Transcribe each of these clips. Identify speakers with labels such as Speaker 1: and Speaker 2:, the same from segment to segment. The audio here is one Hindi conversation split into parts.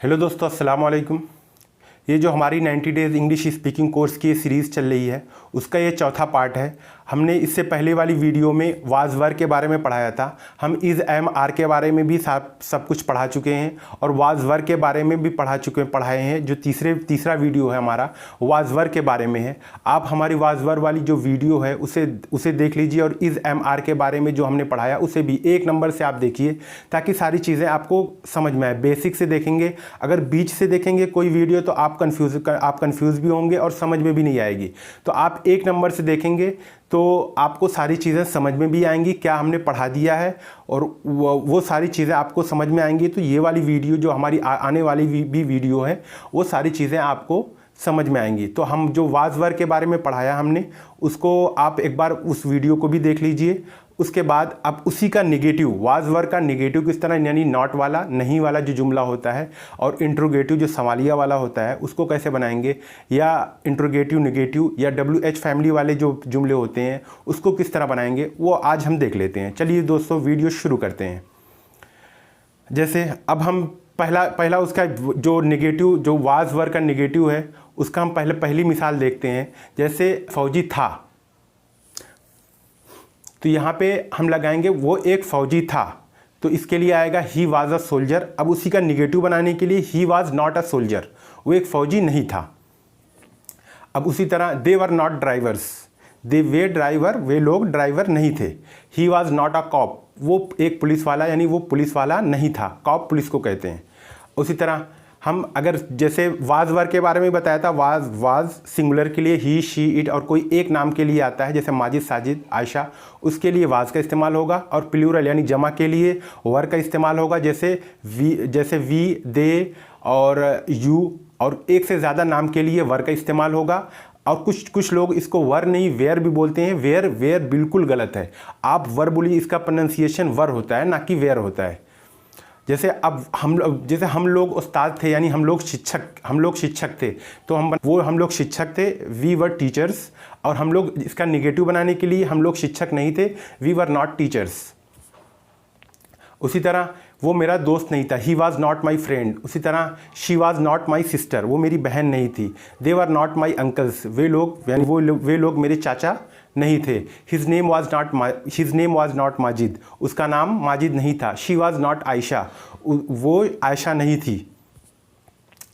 Speaker 1: हेलो दोस्तों, अस्सलाम वालेकुम। ये जो हमारी 90 डेज़ इंग्लिश स्पीकिंग कोर्स की सीरीज़ चल रही है उसका ये चौथा पार्ट है। हमने इससे पहले वाली वीडियो में वाज वर के बारे में पढ़ाया था। हम इज़ एम आर के बारे में भी सब कुछ पढ़ा चुके हैं और वाज वर के बारे में भी पढ़ाए हैं। जो तीसरा वीडियो है हमारा वाज वर के बारे में है। आप हमारी वाज वर वाली जो वीडियो है उसे देख लीजिए और इज़ एम आर के बारे में जो हमने पढ़ाया उसे भी 1 नंबर से आप देखिए ताकि सारी चीज़ें आपको समझ में आए। बेसिक से देखेंगे, अगर बीच से देखेंगे कोई वीडियो तो आप कंफ्यूज भी होंगे और समझ में भी नहीं आएगी। तो आप 1 नंबर से देखेंगे तो आपको सारी चीज़ें समझ में भी आएंगी, क्या हमने पढ़ा दिया है और वो सारी चीज़ें आपको समझ में आएंगी। तो ये वाली वीडियो जो हमारी आने वाली भी वीडियो है वो सारी चीज़ें आपको समझ में आएंगी। तो हम जो वाज वर के बारे में पढ़ाया हमने उसको आप एक बार उस वीडियो को भी देख लीजिए। उसके बाद अब उसी का नेगेटिव, वाज वर का नेगेटिव किस तरह, यानी नॉट वाला, नहीं वाला जो जुमला होता है और इंट्रोगेटिव जो सवालिया वाला होता है उसको कैसे बनाएंगे, या इंट्रोगेटिव नेगेटिव या WH फैमिली वाले जो जुमले होते हैं उसको किस तरह बनाएंगे, वो आज हम देख लेते हैं। चलिए दोस्तों वीडियो शुरू करते हैं। जैसे अब हम पहला उसका जो नेगेटिव, जो वाज वर का नेगेटिव है उसका हम पहली मिसाल देखते हैं। जैसे फौजी था, तो यहाँ पे हम लगाएंगे वो एक फौजी था, तो इसके लिए आएगा ही वाज अ सोल्जर। अब उसी का निगेटिव बनाने के लिए he was not a soldier, वो एक फौजी नहीं था। अब उसी तरह they were not drivers, they were driver, वे लोग ड्राइवर नहीं थे। He was not a cop, वो एक पुलिस वाला, यानी वो पुलिस वाला नहीं था। कॉप पुलिस को कहते हैं। उसी तरह हम अगर जैसे वाज वर के बारे में बताया था, वाज सिंगुलर के लिए ही शी इट और कोई एक नाम के लिए आता है जैसे माजिद साजिद आयशा, उसके लिए वाज का इस्तेमाल होगा। और प्लूरल यानी जमा के लिए वर का इस्तेमाल होगा, जैसे वी दे और यू, और एक से ज़्यादा नाम के लिए वर का इस्तेमाल होगा। और कुछ लोग इसको वर नहीं वेयर भी बोलते हैं। वेयर बिल्कुल गलत है। आप वर बोलिए, इसका प्रोनाउंसिएशन वर होता है ना कि वेयर होता है। जैसे अब हम लोग उस्ताद थे, यानी हम लोग शिक्षक थे, तो हम लोग शिक्षक थे, वी वर टीचर्स। और हम लोग इसका निगेटिव बनाने के लिए हम लोग शिक्षक नहीं थे, वी वर नॉट टीचर्स। उसी तरह वो मेरा दोस्त नहीं था, he was not my friend. उसी तरह she was not my sister, वो मेरी बहन नहीं थी। दे वर नॉट माई अंकल्स, वे लोग यानी वे लोग मेरे चाचा नहीं थे। His name was not Majid, उसका नाम माजिद नहीं था। शी वॉज नॉट आयशा, वो आयशा नहीं थी।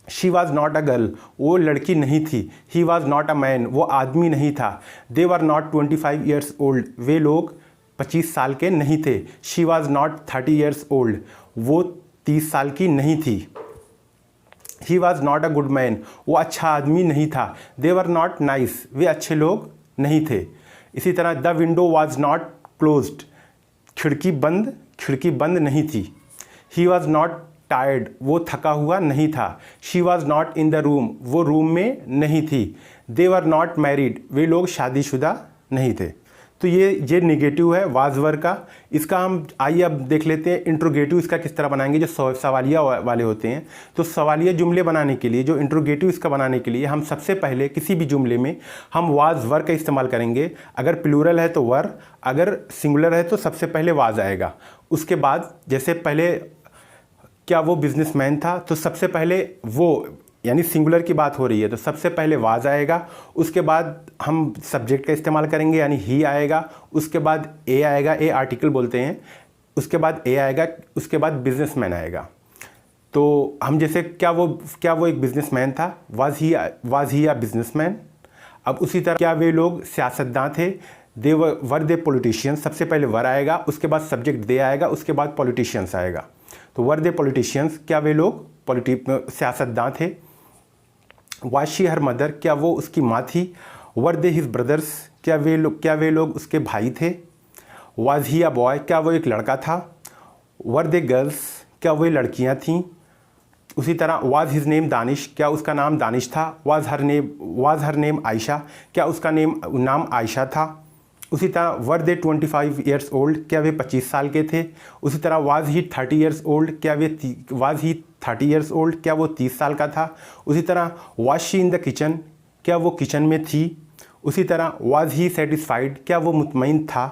Speaker 1: She was not a girl, वो लड़की नहीं थी। He was not a man, वो आदमी नहीं था। दे वर नॉट 25 ईयर्स ओल्ड, वे लोग 25 साल के नहीं थे। She was not 30 years old, वो 30 साल की नहीं थी। He was not a good man, वो अच्छा आदमी नहीं था। दे वर नॉट नाइस, वे अच्छे लोग नहीं थे। इसी तरह the window was not closed, खिड़की बंद नहीं थी। ही वॉज नॉट टायर्ड, वो थका हुआ नहीं था। She was not in the room, वो रूम में नहीं थी। दे वर नॉट मैरिड, वे लोग शादीशुदा नहीं थे। तो ये नेगेटिव है वाज वर का। इसका हम आइए अब देख लेते हैं इंट्रोगेटिव इसका किस तरह बनाएंगे, जो सवालिया वाले होते हैं। तो सवालिया जुमले बनाने के लिए, जो इंट्रोगेटिव इसका बनाने के लिए, हम सबसे पहले किसी भी जुमले में हम वाज वर का इस्तेमाल करेंगे। अगर प्लूरल है तो वर, अगर सिंगुलर है तो सबसे पहले वाज आएगा। उसके बाद जैसे पहले क्या वो बिजनेसमैन था, तो सबसे पहले वो, यानी सिंगुलर की बात हो रही है तो सबसे पहले वाज आएगा। उसके बाद हम सब्जेक्ट का इस्तेमाल करेंगे, यानी ही आएगा। उसके बाद ए आएगा, ए आर्टिकल बोलते हैं। उसके बाद ए आएगा, उसके बाद बिजनेसमैन आएगा। तो हम जैसे क्या वो एक बिजनेसमैन था, वाज ही अ बिजनेसमैन। अब उसी तरह क्या वे लोग सियासतदान थे, दे वर दे पॉलिटिशियन। सबसे पहले वर आएगा, उसके बाद सब्जेक्ट दे आएगा, उसके बाद पॉलिटिशियंस आएगा। तो वर दे पॉलिटिशियंस, क्या वे लोग सियासतदान थे। वाज शी हर मदर, क्या वो उसकी माँ थी। वर दे हिज ब्रदर्स, क्या वे लोग उसके भाई थे। वाज ही अ बॉय, क्या वो एक लड़का था। वर दे गर्ल्स, क्या वे लड़कियाँ थीं। उसी तरह वाज हिज नेम दानिश, क्या उसका नाम दानिश था। वाज हर नेम आयशा, क्या उसका नाम आयशा था। उसी तरह वर दे 25 ईयर्स ओल्ड, क्या वे 25 साल के थे। उसी तरह वाज ही 30 ईयर्स ओल्ड, क्या वो 30 साल का था। उसी तरह was she in the kitchen, क्या वो किचन में थी। उसी तरह वाज ही सेटिस्फाइड, क्या वो मुतमईन था।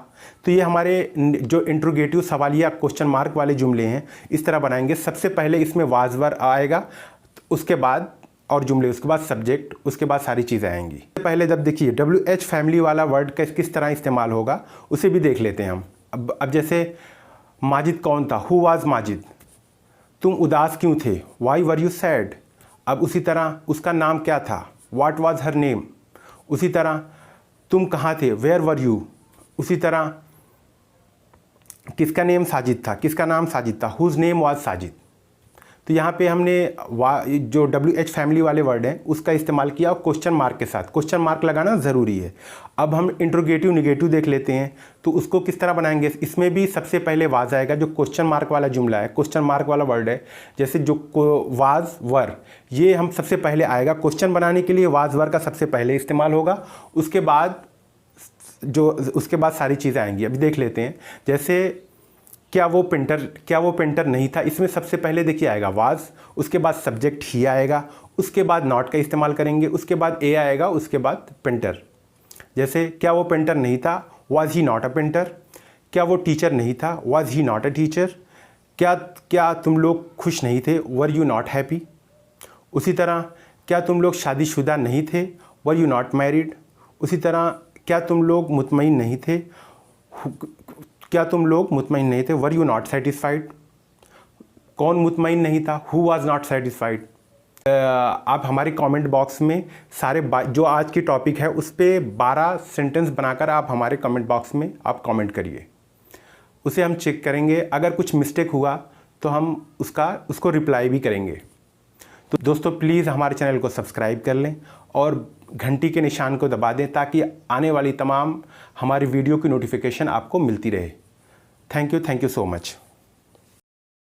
Speaker 1: तो ये हमारे जो इंट्रोगेटिव सवालिया क्वेश्चन मार्क वाले जुमले हैं इस तरह बनाएंगे। सबसे पहले इसमें वाज वर आएगा, उसके बाद और जुमले, उसके बाद सब्जेक्ट, उसके बाद सारी चीज़ें आएंगी। पहले जब देखिए WH फैमिली वाला वर्ड किस तरह इस्तेमाल होगा उसे भी देख लेते हैं हम। अब जैसे माजिद कौन था, हु वाज माजिद। तुम उदास क्यों थे, वाई वर यू सैड। अब उसी तरह उसका नाम क्या था, व्हाट वाज हर नेम। उसी तरह तुम कहाँ थे, वेयर वर यू। उसी तरह किसका नेम साजिद था, किसका नाम साजिद था, हुज नेम वाज साजिद। तो यहाँ पे हमने जो WH फैमिली वाले वर्ड हैं उसका इस्तेमाल किया क्वेश्चन मार्क के साथ। क्वेश्चन मार्क लगाना ज़रूरी है। अब हम इंट्रोगेटिव निगेटिव देख लेते हैं, तो उसको किस तरह बनाएंगे। इसमें भी सबसे पहले वाज आएगा, जो क्वेश्चन मार्क वाला जुमला है, क्वेश्चन मार्क वाला वर्ड है। जैसे जो वाज वर, ये हम सबसे पहले आएगा क्वेश्चन बनाने के लिए, वाज वर का सबसे पहले इस्तेमाल होगा। उसके बाद सारी चीज़ें आएंगी। अभी देख लेते हैं, जैसे क्या वो पेंटर नहीं था, इसमें सबसे पहले देखिए आएगा वाज, उसके बाद सब्जेक्ट ही आएगा, उसके बाद नॉट का इस्तेमाल करेंगे, उसके बाद ए आएगा, उसके बाद पेंटर। जैसे क्या वो पेंटर नहीं था, was he not a painter. क्या वो टीचर नहीं था, was he not a teacher. क्या तुम लोग खुश नहीं थे, वर यू नॉट हैप्पी। उसी तरह क्या तुम लोग शादीशुदा नहीं थे, वर यू नॉट मैरिड। उसी तरह क्या तुम लोग मुतमईन नहीं थे, वर यू नॉट सेटिस्फाइड। कौन मुतमईन नहीं था, हु वाज नॉट सेटिस्फाइड। आप हमारे कमेंट बॉक्स में सारे जो आज की टॉपिक है उस पर 12 सेंटेंस बनाकर आप हमारे कमेंट बॉक्स में आप कमेंट करिए, उसे हम चेक करेंगे। अगर कुछ मिस्टेक हुआ तो हम उसको रिप्लाई भी करेंगे। तो दोस्तों प्लीज़ हमारे चैनल को सब्सक्राइब कर लें और घंटी के निशान को दबा दें ताकि आने वाली तमाम हमारी वीडियो की नोटिफिकेशन आपको मिलती रहे। Thank you so much.